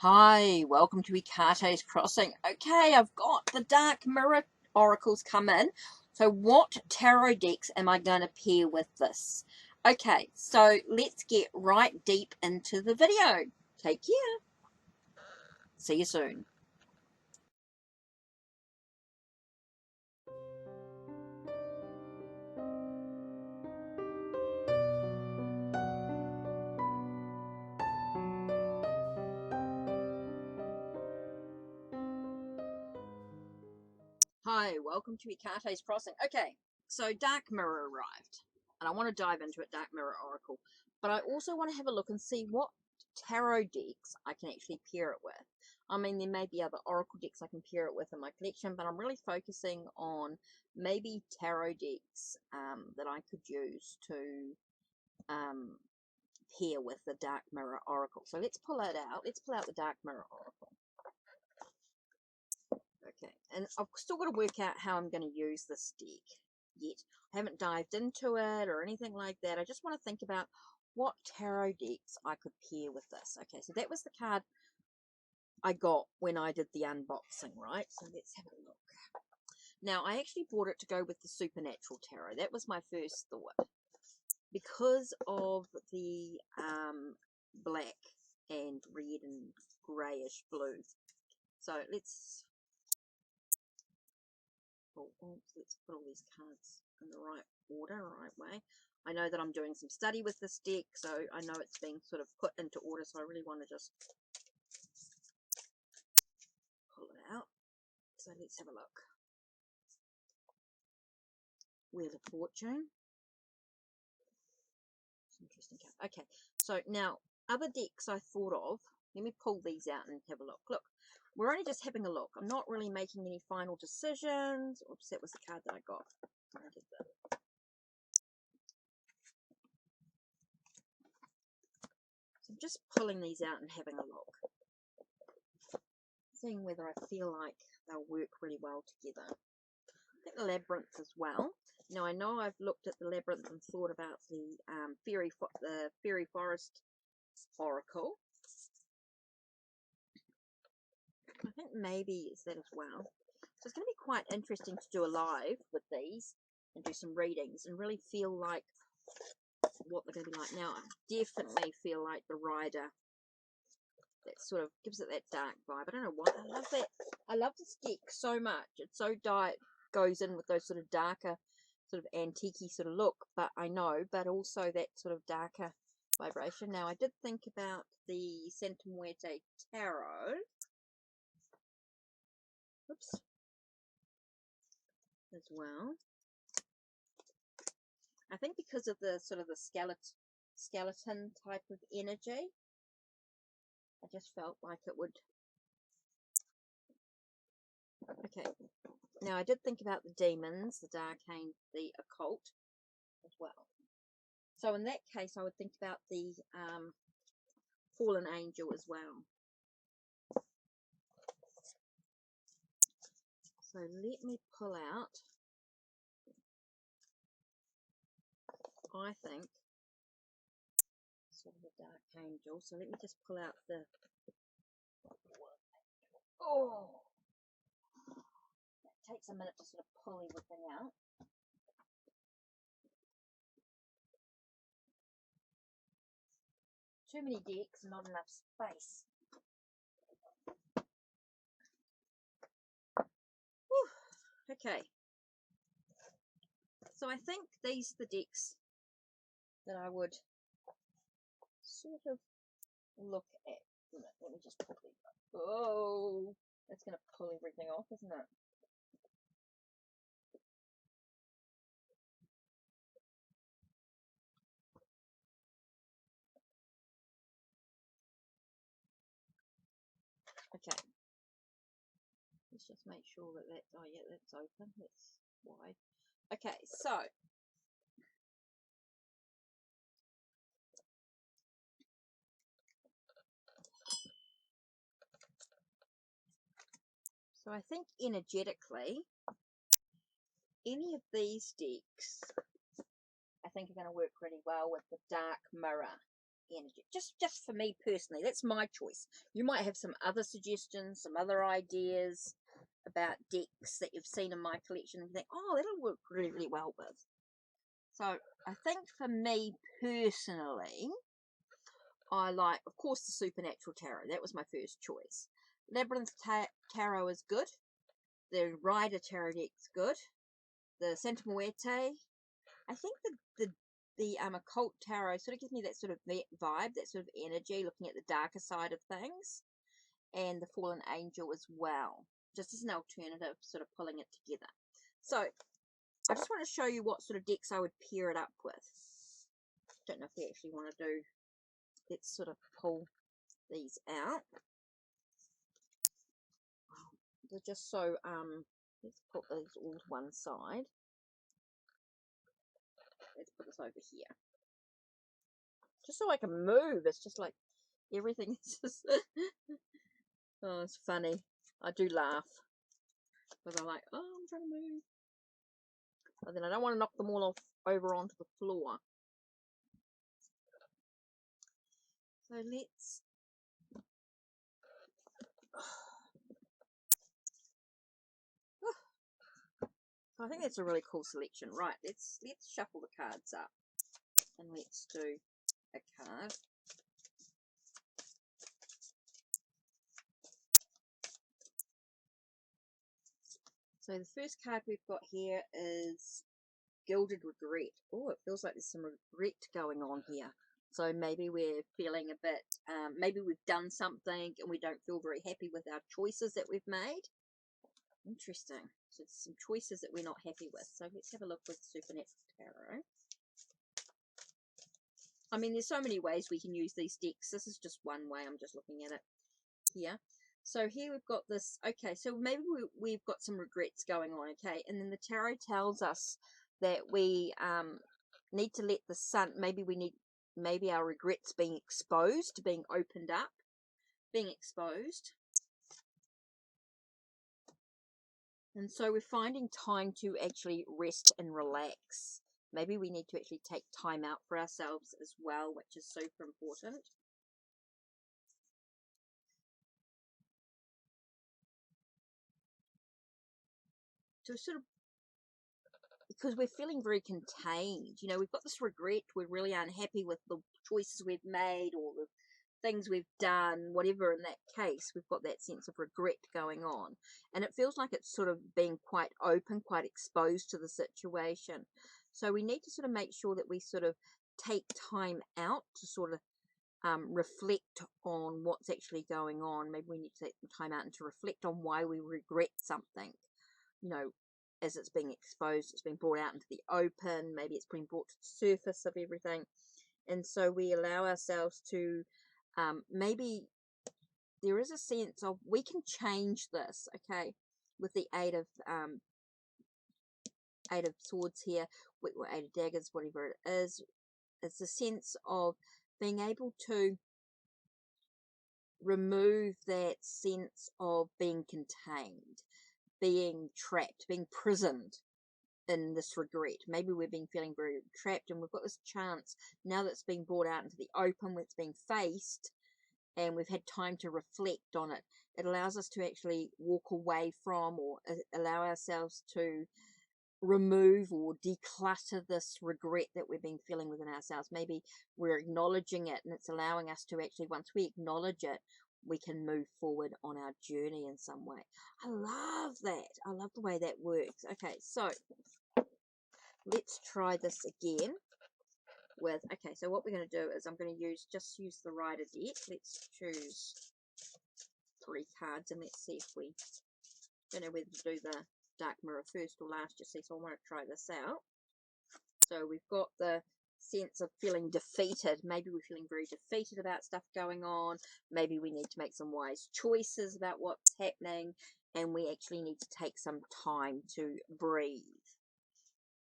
Hi, welcome to HeKate's Crossing. Okay, I've got the Dark Mirror oracles come in. So what tarot decks am I going to pair with this? Okay, so let's get right deep into the video. Take care. See you soon. Hi, welcome to HeKate's Crossing. Okay, so Dark Mirror arrived, and I want to dive into it, Dark Mirror Oracle. But I also want to have a look and see what tarot decks I can actually pair it with. I mean, there may be other Oracle decks I can pair it with in my collection, but I'm really focusing on maybe tarot decks that I could use to um, pair with the Dark Mirror Oracle. So let's pull it out. Let's pull out the Dark Mirror Oracle. Okay, and I've still got to work out how I'm going to use this deck yet. I haven't dived into it or anything like that. I just want to think about what tarot decks I could pair with this. Okay, so that was the card I got when I did the unboxing, right? So let's have a look. Now, I actually bought it to go with the Supernatural Tarot. That was my first thought. Because of the black and red and greyish blue. So let's let's put all these cards in the right order, right way. I know that I'm doing some study with this deck, so I know it's being sort of put into order, so I really want to just pull it out. So let's have a look. Wheel of Fortune. Interesting card. Okay, so now other decks I thought of. Let me pull these out and have a look. Look, we're only just having a look. I'm not really making any final decisions. Oops, that was the card that I got. I did that. So I'm just pulling these out and having a look. Seeing whether I feel like they'll work really well together. I think the Labyrinth as well. Now I know I've looked at the Labyrinth and thought about the Fairy Forest Oracle. I think maybe it's that as well. So it's going to be quite interesting to do a live with these and do some readings and really feel like what they're going to be like. Now, I definitely feel like the Rider, that sort of gives it that dark vibe. I don't know why. I love that. I love this deck so much. It's so dark, goes in with those sort of darker, sort of antique-y sort of look, but but also that sort of darker vibration. Now, I did think about the Santa Muerte Tarot. Oops. As well. I think because of the sort of the skeleton type of energy, I just felt like it would. Okay. Now I did think about the demons, the arcane, the occult as well. So in that case, I would think about the fallen angel as well. So let me pull out. I think sort of the dark angel. So let me just pull out the. Oh, it takes a minute to sort of pull everything out. Too many decks, not enough space. Whew. Okay. So I think these are the decks that I would sort of look at. Let me just pull these up. Oh, that's going to pull everything off, isn't it? Okay. Let's just make sure that that's, oh yeah, that's open. That's wide. Okay, so I think energetically, any of these decks, I think are going to work really well with the Dark Mirror energy. Just for me personally, that's my choice. You might have some other suggestions, some other ideas about decks that you've seen in my collection and think, oh, that'll work really, really well with. So I think for me personally, I like, of course, the Supernatural Tarot. That was my first choice. Labyrinth Tarot is good. The Rider Tarot deck's good. The Santa Muerte. I think the Occult Tarot sort of gives me that sort of vibe, that sort of energy, looking at the darker side of things. And the Fallen Angel as well, just as an alternative, sort of pulling it together. So I just want to show you what sort of decks I would pair it up with. Don't know if we actually want to do, let's sort of pull these out. They're just so, let's put those all to one side. Let's put this over here. Just so I can move. It's just like everything is just, oh, it's funny. I do laugh. Because I'm like, oh, I'm trying to move. But then I don't want to knock them all off over onto the floor. So let's, I think that's a really cool selection. Right, let's shuffle the cards up. And let's do a card. So the first card we've got here is Gilded Regret. Oh, it feels like there's some regret going on here. So maybe we're feeling a bit, maybe we've done something and we don't feel very happy with our choices that we've made. Interesting. So there's some choices that we're not happy with. So let's have a look with Supernatural Tarot. I mean, there's so many ways we can use these decks. This is just one way. I'm just looking at it here. So here we've got this, okay, so maybe we've got some regrets going on, okay, and then the tarot tells us that we need to let the sun, maybe our regrets being exposed, being opened up, being exposed. And so we're finding time to actually rest and relax. Maybe we need to actually take time out for ourselves as well, which is super important. To sort of, because we're feeling very contained, you know, we've got this regret, we're really unhappy with the choices we've made or the things we've done, whatever. In that case, we've got that sense of regret going on, and it feels like it's sort of being quite open, quite exposed to the situation. So we need to sort of make sure that we sort of take time out to sort of reflect on what's actually going on. Maybe we need to take time out and to reflect on why we regret something, you know, as it's being exposed, it's being brought out into the open, maybe it's being brought to the surface of everything. And so we allow ourselves to, maybe there is a sense of we can change this, okay, with the Eight of Swords here, or Eight of Daggers, whatever it is. It's a sense of being able to remove that sense of being contained, being trapped, being prisoned in this regret. Maybe we've been feeling very trapped, and we've got this chance now that's being brought out into the open, when it's being faced, and we've had time to reflect on it. It allows us to actually walk away from, or allow ourselves to remove or declutter this regret that we've been feeling within ourselves. Maybe we're acknowledging it, and it's allowing us to actually, once we acknowledge it, we can move forward on our journey in some way. I love that. I love the way that works. Okay, so let's try this again with, okay, so what we're going to do is I'm going to just use the Rider deck. Let's choose 3 cards, and let's see if we, don't know whether to do the Dark Mirror first or last, you see, so I want to try this out. So we've got the sense of feeling defeated. Maybe we're feeling very defeated about stuff going on. Maybe we need to make some wise choices about what's happening, and we actually need to take some time to breathe.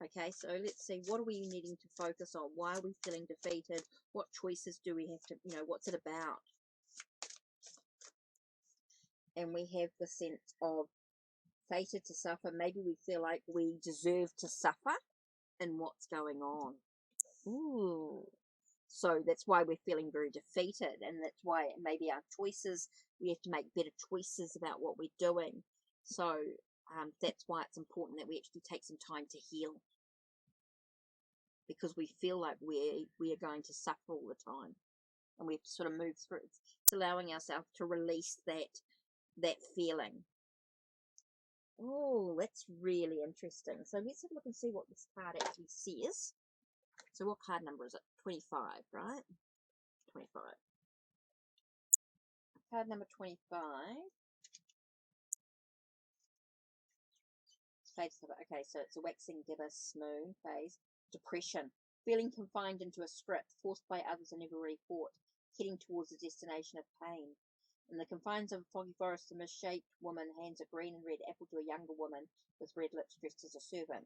Okay, so let's see, what are we needing to focus on? Why are we feeling defeated? What choices do we have to, you know, what's it about? And we have the sense of fated to suffer. Maybe we feel like we deserve to suffer in what's going on. Ooh, So that's why we're feeling very defeated, and that's why maybe our choices, we have to make better choices about what we're doing. So that's why it's important that we actually take some time to heal, because we feel like we are going to suffer all the time, and we have to sort of move through. It's allowing ourselves to release that feeling. Oh, that's really interesting. So let's have a look and see what this card actually says. So what card number is it? 25, right? 25. Card number 25. Okay, so it's a waxing gibbous moon phase. Depression. Feeling confined into a script, forced by others and never really fought, heading towards a destination of pain. In the confines of a foggy forest, a misshaped woman hands a green and red apple to a younger woman with red lips dressed as a servant.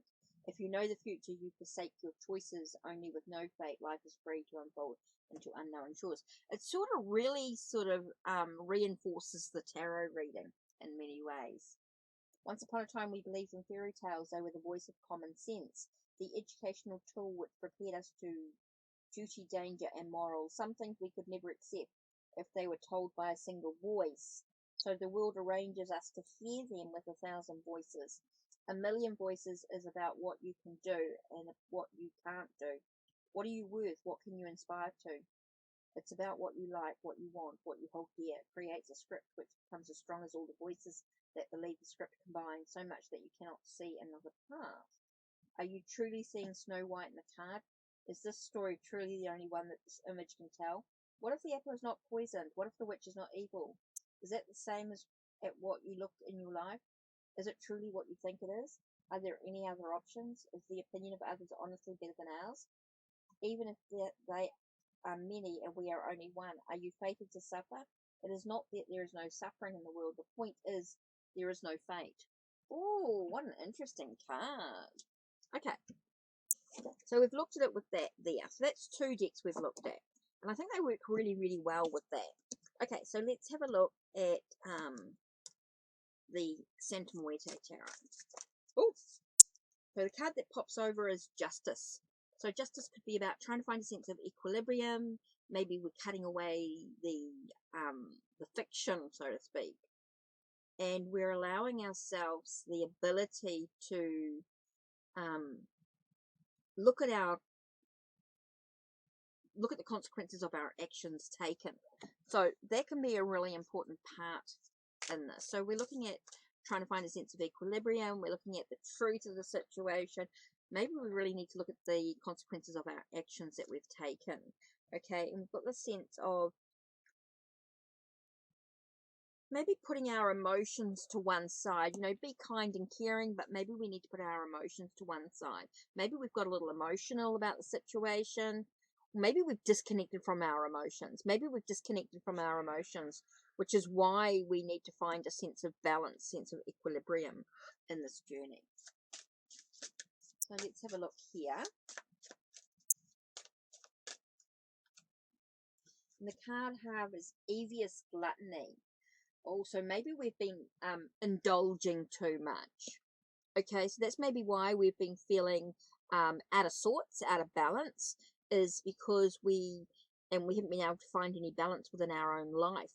If you know the future, you forsake your choices. Only with no fate, life is free to unfold into unknown shores. It sort of really reinforces the tarot reading in many ways. Once upon a time, we believed in fairy tales. They were the voice of common sense, the educational tool which prepared us to duty, danger, and moral. Some things we could never accept if they were told by a single voice. So the world arranges us to hear them with 1,000 voices. 1,000,000 voices is about what you can do and what you can't do. What are you worth? What can you inspire to? It's about what you like, what you want, what you hold dear. It creates a script which becomes as strong as all the voices that believe the script combined, so much that you cannot see another path. Are you truly seeing Snow White in the card? Is this story truly the only one that this image can tell? What if the apple is not poisoned? What if the witch is not evil? Is that the same as at what you look in your life? Is it truly what you think it is? Are there any other options? Is the opinion of others honestly better than ours? Even if they are many and we are only one, are you fated to suffer? It is not that there is no suffering in the world. The point is there is no fate. Oh, what an interesting card. Okay, so we've looked at it with that there. So that's 2 decks we've looked at. And I think they work really, really well with that. Okay, so let's have a look at the Santa Muerte Tarot. Oh, so the card that pops over is Justice. So justice could be about trying to find a sense of equilibrium. Maybe we're cutting away the fiction, so to speak. And we're allowing ourselves the ability to look at the consequences of our actions taken. So that can be a really important part in this. So we're looking at trying to find a sense of equilibrium. We're looking at the truth of the situation. Maybe we really need to look at the consequences of our actions that we've taken. Okay, and we've got the sense of maybe putting our emotions to one side. You know, be kind and caring, but maybe we need to put our emotions to one side. Maybe we've got a little emotional about the situation. Maybe we've disconnected from our emotions. Maybe we've disconnected from our emotions, which is why we need to find a sense of balance, sense of equilibrium in this journey. So let's have a look here. And the card have is Evious Gluttony. Also, maybe we've been indulging too much. Okay, so that's maybe why we've been feeling out of sorts, out of balance, is because we haven't been able to find any balance within our own life.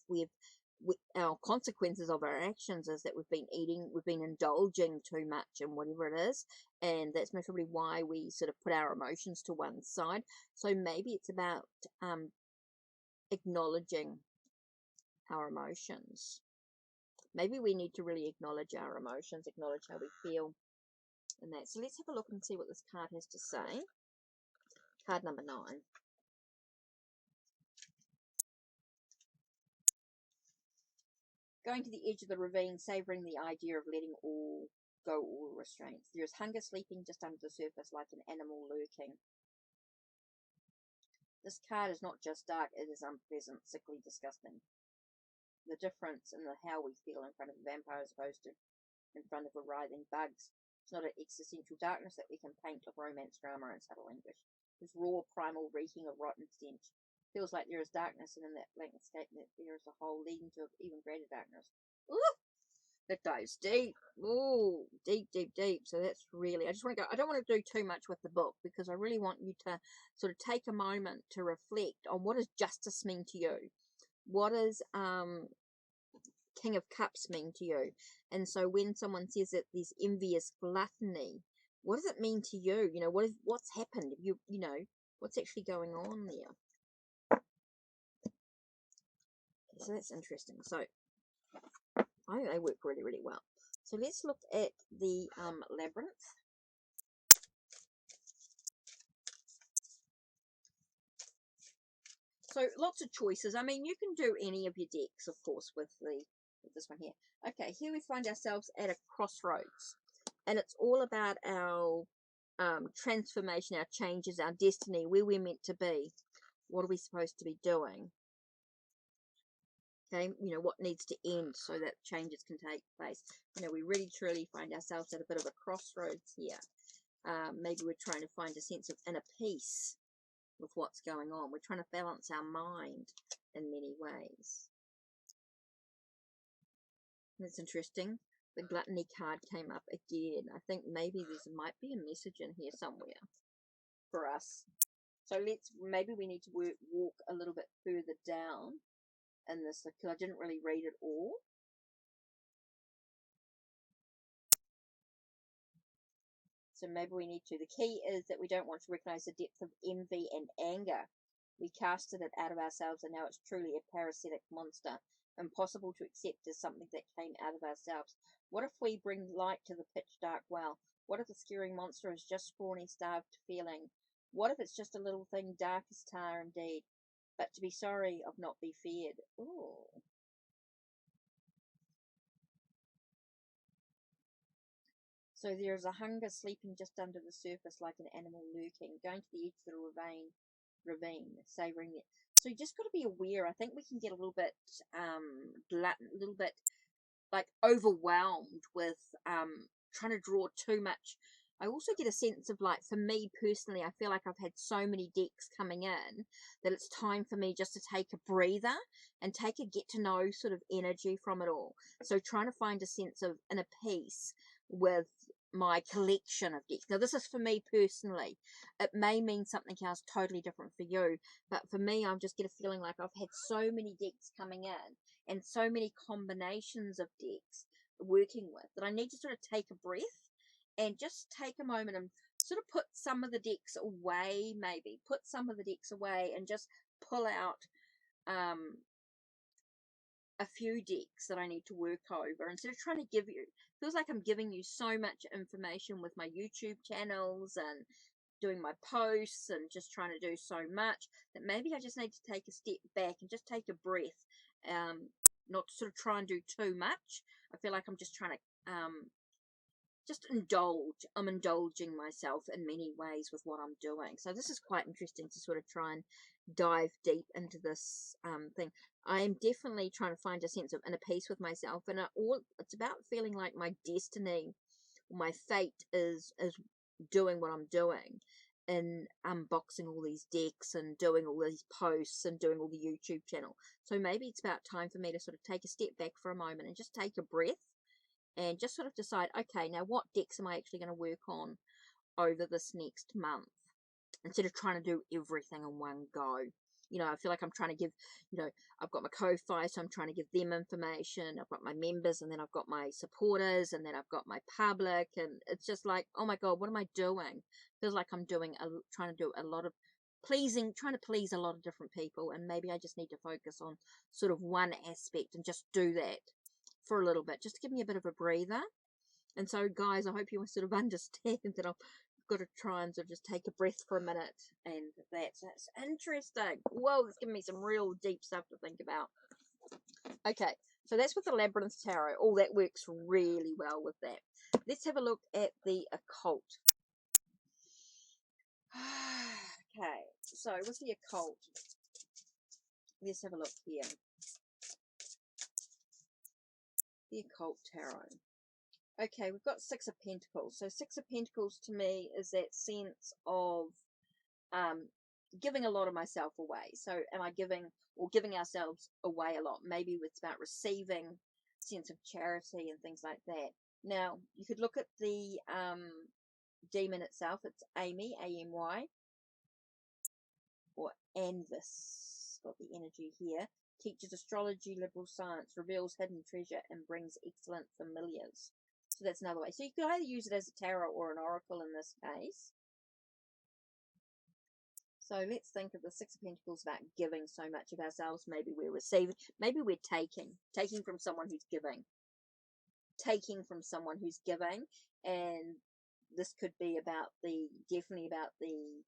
Our consequences of our actions is that we've been indulging too much in whatever it is, and that's probably why we sort of put our emotions to one side. So maybe it's about acknowledging our emotions. Maybe we need to really acknowledge our emotions, acknowledge how we feel in that. So let's have a look and see what this card has to say. Card number 9. Going to the edge of the ravine, savouring the idea of letting all restraints. There is hunger sleeping just under the surface like an animal lurking. This card is not just dark, it is unpleasant, sickly, disgusting. The difference in how we feel in front of a vampire as opposed to in front of a writhing bugs. It's not an existential darkness that we can paint of romance, drama, and subtle anguish. It's raw, primal, reeking of rotten stench. Feels like there is darkness, and in that landscape there is a hole leading to even greater darkness. Ooh! It dives deep. Oh, deep, deep, deep. So that's really, I just want to go, I don't want to do too much with the book because I really want you to sort of take a moment to reflect on what does justice mean to you? What does King of Cups mean to you? And so when someone says that there's envious gluttony, what does it mean to you? You know, what's happened? You know, what's actually going on there? So that's interesting. So I think they work really, really well. So let's look at the labyrinth. So lots of choices. I mean, you can do any of your decks, of course, with this one here. Okay, here we find ourselves at a crossroads, and it's all about our transformation, our changes, our destiny, where we're meant to be. What are we supposed to be doing? Okay, you know, what needs to end so that changes can take place. You know, we really truly find ourselves at a bit of a crossroads here. Maybe we're trying to find a sense of inner peace with what's going on. We're trying to balance our mind in many ways. That's interesting. The gluttony card came up again. I think maybe there might be a message in here somewhere for us. So maybe we need to walk a little bit further down in this because I didn't really read it all. So maybe we need to. The key is that we don't want to recognize the depth of envy and anger. We casted it out of ourselves and now it's truly a parasitic monster, impossible to accept as something that came out of ourselves. What if we bring light to the pitch dark well? What if the scary monster is just scrawny, starved feeling? What if it's just a little thing dark as tar indeed, but to be sorry of not be feared? Ooh. So there is a hunger sleeping just under the surface like an animal lurking, going to the edge of the ravine, savouring it. So you just got to be aware. I think we can get a little bit glutton, a little bit like overwhelmed with trying to draw too much. I also get a sense of like, for me personally, I feel like I've had so many decks coming in that it's time for me just to take a breather and take a get to know sort of energy from it all. So trying to find a sense of inner peace with my collection of decks. Now this is for me personally. It may mean something else totally different for you, but for me, I'm just get a feeling like I've had so many decks coming in and so many combinations of decks working with that I need to sort of take a breath and just take a moment and sort of put some of the decks away, maybe put some of the decks away and just pull out a few decks that I need to work over instead of trying to give you, feels like I'm giving you so much information with my YouTube channels and doing my posts and just trying to do so much that maybe I just need to take a step back and just take a breath, not to sort of try and do too much. I feel like I'm just trying to just indulge. I'm indulging myself in many ways with what I'm doing. So this is quite interesting to sort of try and dive deep into this thing. I am definitely trying to find a sense of inner peace with myself, and it's about feeling like my destiny, my fate is doing what I'm doing and unboxing all these decks and doing all these posts and doing all the YouTube channel. So maybe it's about time for me to sort of take a step back for a moment and just take a breath and just sort of decide, okay, now what decks am I actually going to work on over this next month instead of trying to do everything in one go. You know, I feel like I'm trying to give, you know, I've got my Ko-Fi, so I'm trying to give them information. I've got my members, and then I've got my supporters, and then I've got my public, and it's just like, oh my God, what am I doing? Feels like I'm trying to do a lot of trying to please a lot of different people, and maybe I just need to focus on sort of one aspect and just do that for a little bit, just to give me a bit of a breather. And so, guys, I hope you sort of understand that I've got to try and sort of just take a breath for a minute. And that's interesting. Whoa, that's giving me some real deep stuff to think about. Okay, so that's with the Labyrinth Tarot. Oh, that works really well with that. Let's have a look at the occult. Okay, so with the occult, let's have a look here. The occult tarot. Okay, we've got Six of Pentacles. So Six of Pentacles to me is that sense of giving a lot of myself away. So am I giving ourselves away a lot? Maybe it's about receiving sense of charity and things like that. Now, you could look at the demon itself. It's Amy, A-M-Y, or Anvis. Got the energy here. Teaches astrology, liberal science, reveals hidden treasure, and brings excellent familiars. So that's another way. So you could either use it as a tarot or an oracle in this case. So let's think of the Six of Pentacles about giving so much of ourselves. Maybe we're receiving, maybe we're taking from someone who's giving. Taking from someone who's giving, and this could be about definitely about the,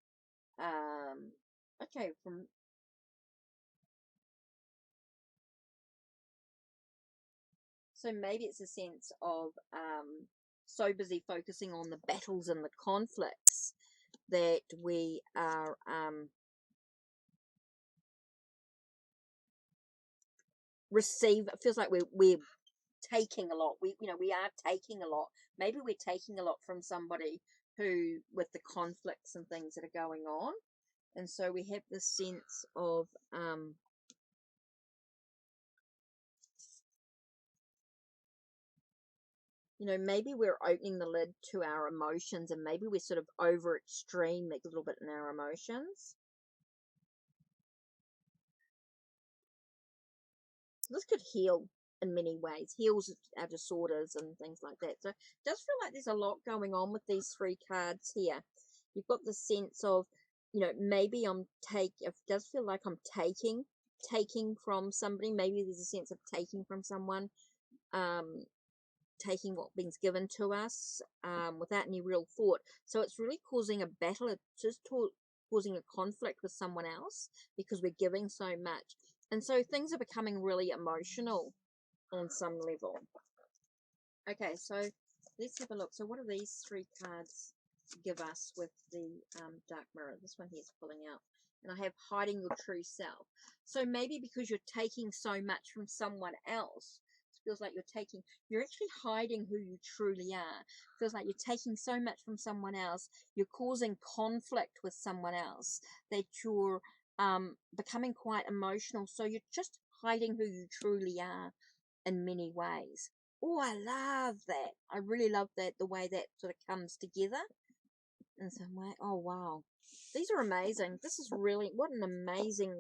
okay, so maybe it's a sense of, so busy focusing on the battles and the conflicts that we are, it feels like we're taking a lot. We are taking a lot. Maybe we're taking a lot from somebody who, with the conflicts and things that are going on. And so we have this sense of, maybe we're opening the lid to our emotions, and maybe we're sort of over extreme a little bit in our emotions. This could heal in many ways, heals our disorders and things like that. So it does feel like there's a lot going on with these three cards here. You've got the sense of, maybe it does feel like I'm taking from somebody. Maybe there's a sense of taking from someone, taking what being's given to us, without any real thought. So it's really causing a battle. It's just causing a conflict with someone else because we're giving so much. And so things are becoming really emotional on some level. Okay, so let's have a look. So what do these three cards give us with the dark mirror? This one here is pulling out. And I have hiding your true self. So maybe because you're taking so much from someone else, it feels like you're actually hiding who you truly are. It feels like you're taking so much from someone else, you're causing conflict with someone else, that you're becoming quite emotional. So you're just hiding who you truly are in many ways. Oh, I love that. I really love that, the way that sort of comes together in some way. Oh, wow. These are amazing. This is really, what an amazing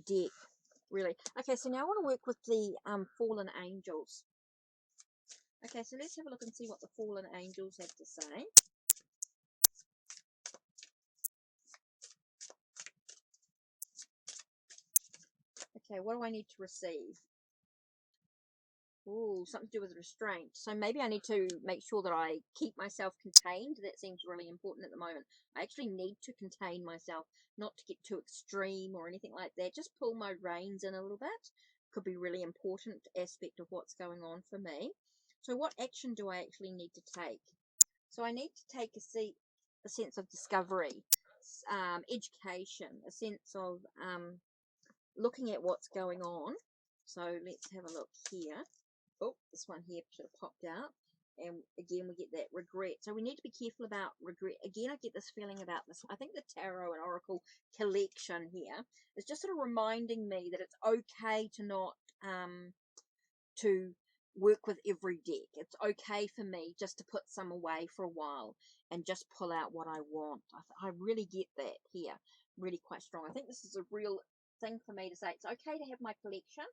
deck, really. Okay, so now I want to work with the fallen angels. Okay, so let's have a look and see what the fallen angels have to say. Okay, what do I need to receive? Oh, something to do with restraint. So maybe I need to make sure that I keep myself contained. That seems really important at the moment. I actually need to contain myself, not to get too extreme or anything like that. Just pull my reins in a little bit. Could be really important aspect of what's going on for me. So what action do I actually need to take? So I need to take a sense of discovery, education, a sense of looking at what's going on. So let's have a look here. Oh, this one here should have popped out. And again, we get that regret. So we need to be careful about regret. Again, I get this feeling about this. I think the Tarot and Oracle collection here is just sort of reminding me that it's okay to not, to work with every deck. It's okay for me just to put some away for a while and just pull out what I want. I really get that here, really quite strong. I think this is a real thing for me to say. It's okay to have my collection,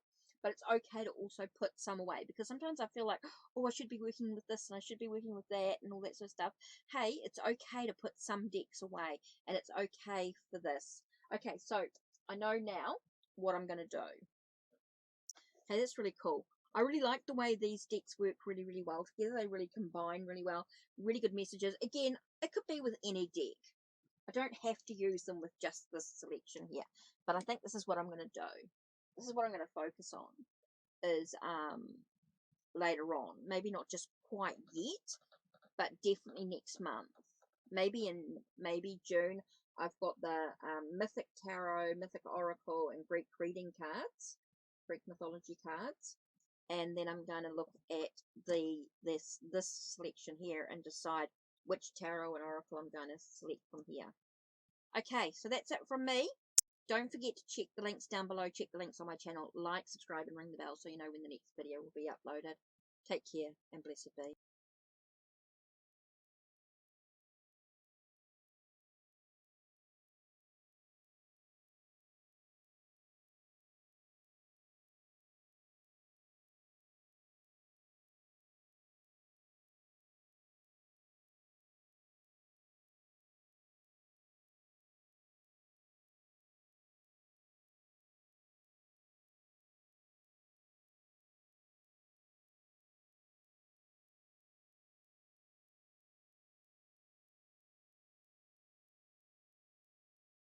but it's okay to also put some away, because sometimes I feel like, oh, I should be working with this and I should be working with that and all that sort of stuff. Hey, it's okay to put some decks away, and it's okay for this. Okay, so I know now what I'm going to do. Okay, that's really cool. I really like the way these decks work really, really well together. They really combine really well. Really good messages. Again, it could be with any deck. I don't have to use them with just this selection here, but I think this is what I'm going to do. This is what I'm going to focus on, is later on. Maybe not just quite yet, but definitely next month. Maybe June. I've got the Mythic Tarot, Mythic Oracle, and Greek reading cards, Greek mythology cards, and then I'm going to look at this selection here and decide which tarot and oracle I'm going to select from here. Okay, so that's it from me. Don't forget to check the links down below. Check the links on my channel. Like, subscribe, and ring the bell so you know when the next video will be uploaded. Take care and blessed be.